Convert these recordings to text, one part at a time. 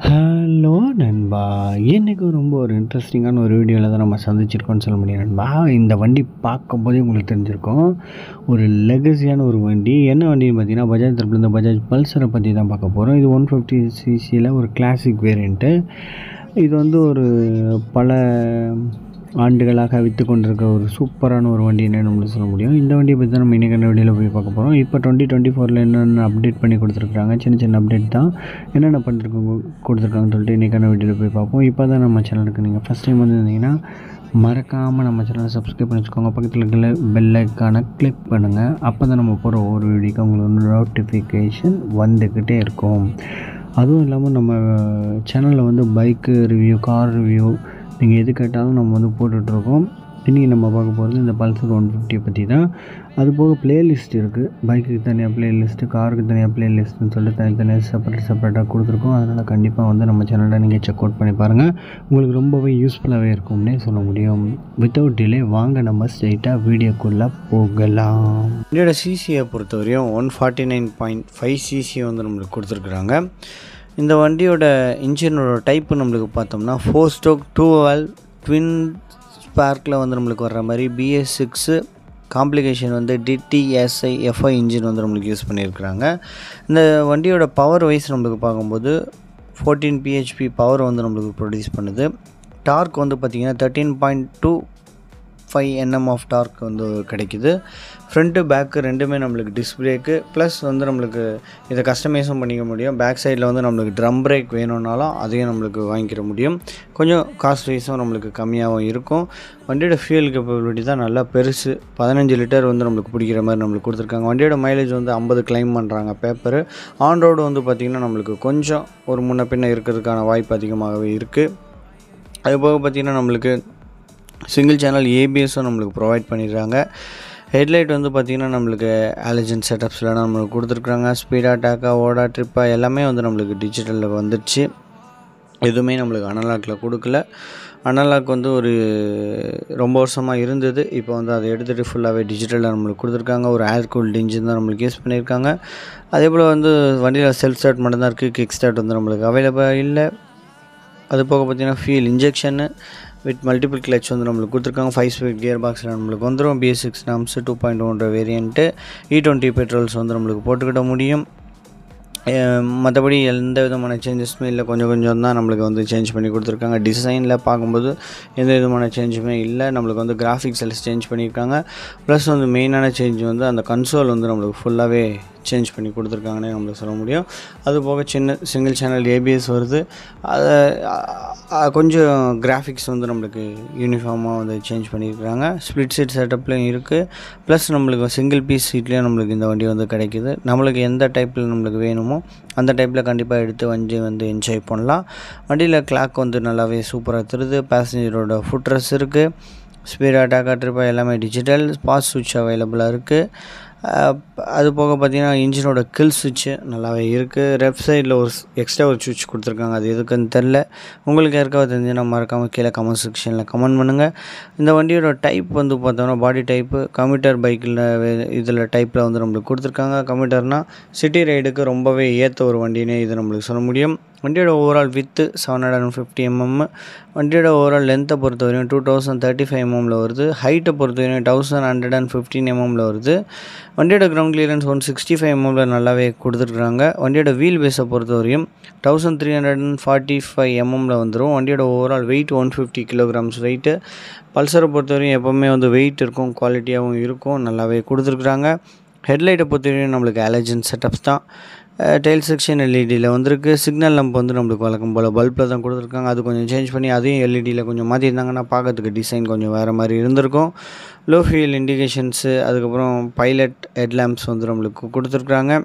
Hello நண்பா! இன்னைக்கு ரொம்ப ஒரு இன்ட்ரெஸ்டிங்கான ஒரு வீடியோவில் தான் நம்ம சந்திச்சிருக்கோம்னு சொல்ல முடியும் நண்பா. இந்த வண்டி பார்க்கும்போதே உங்களுக்கு தெரிஞ்சிருக்கும். ஒரு லெகசியான ஒரு வண்டி. என்ன வண்டின்னு பார்த்தீங்கன்னா, பஜாஜ் தரப்புலேருந்து பஜாஜ் பல்சரை பற்றி தான் பார்க்க போகிறோம். இது 150 சிசியில் ஒரு கிளாசிக் வேரியண்ட்டு. இது வந்து ஒரு பல ஆண்டுகளாக விற்று கொண்டிருக்க ஒரு சூப்பரான ஒரு வண்டின்னு நம்மளுக்கு சொல்ல முடியும். இந்த வண்டியை பற்றி தான் நம்ம இன்றைக்கான வீடியோவில் போய் பார்க்க போகிறோம். இப்போ 2024 என்னென்ன அப்டேட் பண்ணி கொடுத்துருக்குறாங்க, சின்ன சின்ன அப்டேட் தான். என்னென்ன கொடுத்துருக்காங்கன்னு சொல்லிட்டு இன்றைக்கான வீடியோவில் போய் பார்ப்போம். இப்போ தான் நம்ம சேனலுக்கு நீங்கள் ஃபஸ்ட் டைம் வந்திருந்தீங்கன்னா மறக்காமல் நம்ம சேனலை சப்ஸ்கிரைப் பண்ணி வச்சுக்கோங்க. பக்கத்தில் இருக்கிற பெல் ஐக்கானை கிளிக் பண்ணுங்கள். அப்போ தான் நம்ம போகிற ஒவ்வொரு வீடியோக்கு உங்களுக்கு நோட்டிஃபிகேஷன் வந்துக்கிட்டே இருக்கும். அதுவும் இல்லாமல் நம்ம சேனலில் வந்து பைக்கு ரிவ்யூ, கார் ரிவ்யூ, நீங்கள் எது கேட்டாலும் நம்ம வந்து போட்டுட்ருக்கோம். இன்றைக்கி நம்ம பார்க்க போகிறது இந்த பல்சர் 150 பற்றி தான். அது போக ப்ளேலிஸ்ட் இருக்குது. பைக்குக்கு தனியாக ப்ளேலிஸ்ட்டு, காருக்கு தனியாக ப்ளேலிஸ்ட்டுன்னு சொல்லிட்டு தனித்தனியாக செப்பரேட்டாக கொடுத்துருக்கோம். அதனால் கண்டிப்பாக வந்து நம்ம சேனலில் நீங்கள் செக் அவுட் பண்ணி பாருங்கள். உங்களுக்கு ரொம்பவே யூஸ்ஃபுல்லாகவே இருக்கும்னே சொல்ல முடியும். வித்தவுட் டிலே வாங்க நம்ம ஸ்ட்ரைட்டாக வீடியோக்குள்ளே போகலாம். வண்டியோட சிசியை பொறுத்தவரையும் 149.5 சிசி வந்து நம்மளுக்கு கொடுத்துருக்குறாங்க. இந்த வண்டியோட இன்ஜினோட டைப்பு நம்மளுக்கு பார்த்தோம்னா 4 ஸ்ட்ரோக் 2 வால்வ் ட்வின் ஸ்பார்க்கில் வந்து நம்மளுக்கு வர்ற மாதிரி BS6 காம்ப்ளிகேஷன் வந்து DTSI FI இன்ஜின் வந்து நம்மளுக்கு யூஸ் பண்ணியிருக்கிறாங்க. இந்த வண்டியோட பவர் வைஸ் நம்மளுக்கு பார்க்கும்போது 14 PHP பவர் வந்து நம்மளுக்கு ப்ரொடியூஸ் பண்ணுது. டார்க் வந்து பார்த்திங்கன்னா 13.25 Nm ஆஃப் டார்க் வந்து கிடைக்குது. ஃப்ரண்ட்டு பேக்கு ரெண்டுமே நம்மளுக்கு டிஸ்க் பிரேக்கு ப்ளஸ் வந்து நம்மளுக்கு இதை கஸ்டமைஸும் பண்ணிக்க முடியும். பேக் சைடில் வந்து நம்மளுக்கு ட்ரம் பிரேக் வேணும்னாலும் அதையும் நம்மளுக்கு வாங்கிக்கிற முடியும். கொஞ்சம் காஸ்ட் வைஸும் நம்மளுக்கு கம்மியாகவும் இருக்கும். வண்டியோட ஃபியூல் கேப்பபிலிட்டி தான் நல்லா பெருசு. 15 லிட்டர் வந்து நம்மளுக்கு பிடிக்கிற மாதிரி நம்மளுக்கு கொடுத்துருக்காங்க. வண்டியோட மைலேஜ் வந்து 50 கிளைம் பண்ணுறாங்க பேப்பரு. ஆன் ரோடு வந்து பார்த்திங்கன்னா நம்மளுக்கு கொஞ்சம் ஒரு முன்ன பின்ன இருக்கிறதுக்கான வாய்ப்பு அதிகமாகவே இருக்குது. அதுபோக பார்த்திங்கன்னா நம்மளுக்கு சிங்கிள் சேனல் ABSும் நம்மளுக்கு ப்ரொவைட் பண்ணிடுறாங்க. ஹெட்லைட் வந்து பார்த்திங்கன்னா நம்மளுக்கு ஆலஜன் செட்டப்ஸ்லாம் நம்மளுக்கு கொடுத்துருக்குறாங்க. ஸ்பீடாக, டாக்கா, ஓடா, ட்ரிப்பா எல்லாமே வந்து நம்மளுக்கு டிஜிட்டலில் வந்துடுச்சு. எதுவுமே நம்மளுக்கு அனலாக்கில் கொடுக்கல. அனலாக் வந்து ஒரு ரொம்ப வருஷமாக இருந்தது. இப்போ வந்து அதை எடுத்துகிட்டு ஃபுல்லாகவே டிஜிட்டலில் நம்மளுக்கு கொடுத்துருக்காங்க. ஒரு ஏர் கூல்டு இன்ஜின் தான் நம்மளுக்கு யூஸ் பண்ணியிருக்காங்க. அதே போல் வந்து வண்டியில் செல்ஃப் ஸ்டார்ட் மட்டும் தான் இருக்குது. கிக் ஸ்டார்ட் வந்து நம்மளுக்கு அவைலபிளாக இல்லை. அது போக பார்த்திங்கன்னா fuel injection with multiple clutch வந்து நம்மளுக்கு கொடுத்துருக்காங்க. 5 ஸ்பீட் கியர் பாக்ஸில் நம்மளுக்கு வந்துடும். BS6 norms 2.1 variant. E20 petrols வந்து நம்மளுக்கு போட்டுக்கிட்ட முடியும். மற்றபடி எந்த விதமான சேஞ்சஸுமே இல்லை. கொஞ்சம் தான் நம்மளுக்கு வந்து சேஞ்ச் பண்ணி கொடுத்துருக்காங்க. டிசைனில் பார்க்கும்போது எந்த விதமான சேஞ்சுமே இல்லை. நம்மளுக்கு வந்து கிராஃபிக்ஸ் எல்லாம் சேஞ்ச் பண்ணியிருக்காங்க. ப்ளஸ் வந்து மெயினான சேஞ்ச் வந்து அந்த கன்சோல் வந்து நம்மளுக்கு ஃபுல்லாகவே சேஞ்ச் பண்ணி கொடுத்துருக்காங்கன்னே நம்மளுக்கு சொல்ல முடியும். அது போக சின்ன சிங்கிள் சேனல் ABS வருது. அதை கொஞ்சம் கிராஃபிக்ஸ் வந்து நம்மளுக்கு யூனிஃபார்மாக வந்து சேஞ்ச் பண்ணியிருக்கிறாங்க. ஸ்ப்ளிட் சீட் செட்டப்லேயும் இருக்குது. ப்ளஸ் நம்மளுக்கு சிங்கிள் பீஸ் சீட்லேயும் நம்மளுக்கு இந்த வண்டி வந்து கிடைக்கிது. நம்மளுக்கு எந்த டைப்பில் நம்மளுக்கு வேணுமோ அந்த டைப்பில் கண்டிப்பாக எடுத்து வண்டி வந்து என்ஜாய் பண்ணலாம். வண்டியில் கிளாக் வந்து நல்லாவே சூப்பராக தருது. பேசஞ்சரோட ஃபுட் ரெஸ்ட் இருக்குது. ஸ்பீடாக, டாக்கா, ட்ரிப்பா எல்லாமே டிஜிட்டல். பாஸ் சுவிட்ச் அவைலபிளாக இருக்குது. அது போக பார்த்திங்கன்னா இன்ஜினோட கில் சுவிட்சு நல்லாவே இருக்குது. லெஃப்ட் சைடில் ஒரு எக்ஸ்ட்ரா ஒரு சுவிட்ச் கொடுத்துருக்காங்க. அது எதுக்குன்னு தெரில. உங்களுக்கு யாருக்காவது தெரிஞ்சுன்னா மறக்காமல் கீழே கமெண்ட் செக்ஷனில் கமெண்ட் பண்ணுங்கள். இந்த வண்டியோட டைப் வந்து பார்த்தோம்னா பாடி டைப்பு கம்யூட்டர் பைக்கில் இதில் டைப்பில் வந்து நம்மளுக்கு கொடுத்துருக்காங்க. கம்யூட்டர்னால் சிட்டி ரைடுக்கு ரொம்பவே ஏற்ற ஒரு வண்டினே இது நம்மளுக்கு சொல்ல முடியும். வண்டியோட ஓவரால் வித்து 750 mm. வண்டியோட ஓவரால் லென்த்தை பொறுத்தவரையும் 2035 mm வருது. ஹைட்டை பொறுத்தவரையும் 1115 mm வருது. வண்டியோட கிரவுண்ட் கிளியரன்ஸ் 165 mm நல்லாவே கொடுத்துருக்குறாங்க. வண்டியோட வீல் பேஸை பொறுத்தவரையும் 1345 mm வந்துடும். வண்டியோட ஓவரால் வெயிட் 150 kg வெயிட்டு. பல்சரை பொறுத்தவரையும் எப்போவுமே வந்து வெயிட் இருக்கும், குவாலிட்டியாகவும் இருக்கும், நல்லாவே கொடுத்துருக்குறாங்க. ஹெட்லைட்டை பொறுத்தவரையும் நம்மளுக்கு ஆலஜன் செட்டப்ஸ் தான். டெயில் செக்ஷன் LEDயில் வந்திருக்கு. சிக்னல் லம்ப் வந்து நம்மளுக்கு வழக்கம் போல் பல்பில் தான் கொடுத்துருக்காங்க. அது கொஞ்சம் சேஞ்ச் பண்ணி அதையும் LEDயில் கொஞ்சம் மாற்றிருந்தாங்கன்னா பார்க்கறதுக்கு டிசைன் கொஞ்சம் வேறு மாதிரி இருந்திருக்கும். லோ ஃபியூல் இண்டிகேஷன்ஸு, அதுக்கப்புறம் பைலட் ஹெட்லாம்ப்ஸ் வந்து நம்மளுக்கு கொடுத்துருக்குறாங்க.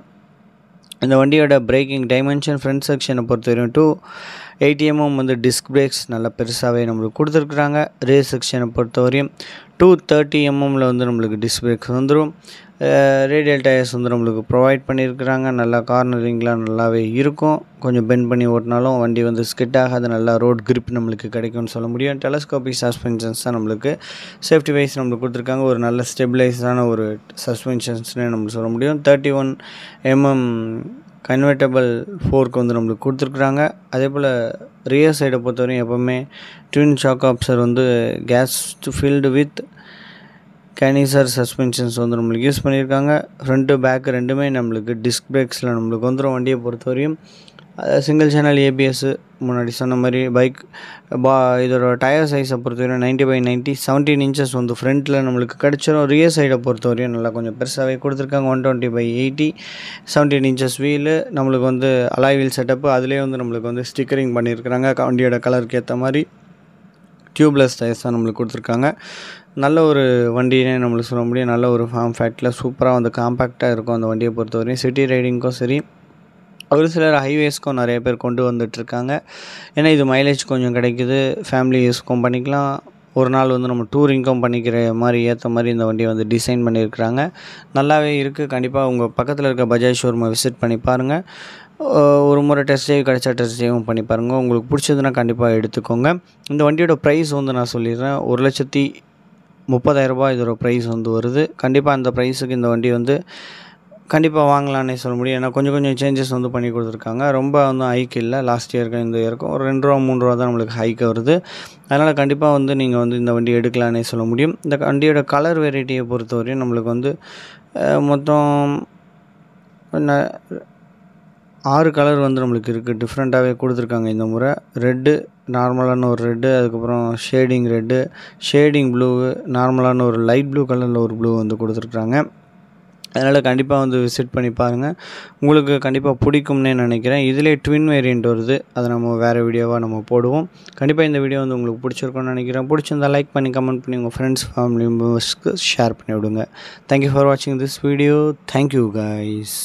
இந்த வண்டியோட பிரேக்கிங் டைமென்ஷன் ஃப்ரண்ட் செக்ஷனை பொறுத்தவரையும் 280 mm வந்து டிஸ்க் பிரேக்ஸ் நல்லா பெருசாகவே நம்மளுக்கு கொடுத்துருக்குறாங்க. ரேஸ் செக்ஷனை பொறுத்தவரையும் 230 mm வந்து நம்மளுக்கு டிஸ்க் பிரேக்ஸ் வந்துடும். ரேடியல் டயர்ஸ் வந்து நம்மளுக்கு ப்ரொவைட் பண்ணியிருக்கிறாங்க. நல்லா கார்னரிங்லாம் நல்லாவே இருக்கும். கொஞ்சம் பெண்ட் பண்ணி ஓட்டினாலும் வண்டி வந்து ஸ்கிட் ஆகாது. நல்லா ரோட் கிரிப் நம்மளுக்கு கிடைக்கும்னு சொல்ல முடியும். டெலஸ்கோபிக் சஸ்பென்ஷன்ஸ் தான் நம்மளுக்கு சேஃப்டி வைஸ் நம்மளுக்கு கொடுத்துருக்காங்க. ஒரு நல்ல ஸ்டெபிளைஸான ஒரு சஸ்பென்ஷன்ஸ்னே நம்மளுக்கு சொல்ல முடியும். 31 mm கன்வெர்ட்டபிள் ஃபோர்க் வந்து நம்மளுக்கு கொடுத்துருக்குறாங்க. அதே போல் ரியர் சைடை பொறுத்தவரையும் எப்போவுமே ட்வின் ஷாக் அப்சர் வந்து கேஸ் ஃபில்டு வித் கேனிசர் சஸ்பென்ஷன்ஸ் வந்து நம்மளுக்கு யூஸ் பண்ணியிருக்காங்க. ஃப்ரண்ட்டு பேக்கு ரெண்டுமே நம்மளுக்கு டிஸ்க் பிரேக்ஸில் நம்மளுக்கு வந்துடும். வண்டியை பொறுத்தவரையும் சிங்கிள் சேனல் ஏபிஎஸ்ஸு முன்னாடி சொன்ன மாதிரி பைக் இதோட டயர் சைஸை பொறுத்தவரையும் 90/90 17 இன்ச்சஸ் வந்து ஃப்ரண்ட்டில் நம்மளுக்கு கிடச்சிரும். ரியர் சைடை பொறுத்தவரையும் நல்லா கொஞ்சம் பெருசாகவே கொடுத்துருக்காங்க. 120/80 17 இன்ச்சஸ் வீலு நம்மளுக்கு வந்து அலாய் வீல் செட்டப்பு. அதிலே வந்து நம்மளுக்கு வந்து ஸ்டிக்கரிங் பண்ணியிருக்கிறாங்க. வண்டியோட கலருக்கு ஏற்ற மாதிரி டியூப்லெஸ் டயர்ஸ் தான் நம்மளுக்கு கொடுத்துருக்காங்க. நல்ல ஒரு வண்டினே நம்மளுக்கு சொல்ல முடியும். நல்ல ஒரு ஃபார்ம் ஃபேக்டில் சூப்பராக வந்து காம்பேக்டாக இருக்கும் அந்த வண்டியை பொறுத்தவரையும். சிட்டி ரைடிங்க்கும் சரி, ஒரு சிலர் ஹைவேஸ்க்கும் நிறைய பேர் கொண்டு வந்துட்டுருக்காங்க. ஏன்னா இது மைலேஜ் கொஞ்சம் கிடைக்குது, ஃபேமிலி யூஸ்க்கும் பண்ணிக்கலாம், ஒரு நாள் வந்து நம்ம டூரிங்க்கும் பண்ணிக்கிற மாதிரி ஏற்ற மாதிரி இந்த வண்டியை வந்து டிசைன் பண்ணியிருக்கிறாங்க. நல்லாவே இருக்குது. கண்டிப்பாக உங்கள் பக்கத்தில் இருக்க பஜாஜ் ஷோரூமை விசிட் பண்ணி பாருங்கள். ஒரு முறை டெஸ்ட் ட்ரைவ் கிடச்சா டெஸ்ட் ட்ரைவும் பண்ணி பாருங்கள். உங்களுக்கு பிடிச்சதுன்னா கண்டிப்பாக எடுத்துக்கோங்க. இந்த வண்டியோட ப்ரைஸ் வந்து நான் சொல்லிடுறேன். 1,30,000 இதோட ப்ரைஸ் வந்து வருது. கண்டிப்பாக அந்த ப்ரைஸுக்கு இந்த வண்டி வந்து கண்டிப்பாக வாங்கலான்னே சொல்ல முடியும். ஏன்னா கொஞ்சம் சேஞ்சஸ் வந்து பண்ணி கொடுத்துருக்காங்க. ரொம்ப வந்து ஹைக் இல்லை. லாஸ்ட் இயருக்கும் இந்த இயருக்கும் ஒரு ₹2-3 தான் நம்மளுக்கு ஹைக் வருது. அதனால் கண்டிப்பாக வந்து நீங்கள் வந்து இந்த வண்டி எடுக்கலான்னே சொல்ல முடியும். இந்த வண்டியோட கலர் வெரைட்டியை பொறுத்தவரையும் நம்மளுக்கு வந்து மொத்தம் 6 கலர் வந்து நம்மளுக்கு இருக்குது. டிஃப்ரெண்ட்டாகவே கொடுத்துருக்காங்க இந்த முறை. ரெட்டு, நார்மலான ஒரு ரெட்டு, அதுக்கப்புறம் ஷேடிங் ரெட்டு, ஷேடிங் ப்ளூவு, நார்மலான ஒரு லைட் ப்ளூ கலரில் ஒரு ப்ளூ வந்து கொடுத்துருக்குறாங்க. அதனால் கண்டிப்பாக வந்து விசிட் பண்ணி பாருங்கள். உங்களுக்கு கண்டிப்பாக பிடிக்கும்னே நினைக்கிறேன். இதிலே ட்வின் வேரியண்ட் வருது. அதை நம்ம வேறு வீடியோவாக நம்ம போடுவோம். கண்டிப்பாக இந்த வீடியோ வந்து உங்களுக்கு பிடிச்சிருக்கும்னு நினைக்கிறேன். பிடிச்சிருந்தால் லைக் பண்ணி கமெண்ட் பண்ணி உங்கள் ஃப்ரெண்ட்ஸ் ஃபேமிலி மெம்பர்ஸ்க்கு ஷேர் பண்ணி விடுங்க. தேங்க்யூ ஃபார் வாட்சிங் திஸ் வீடியோ. Thank you guys.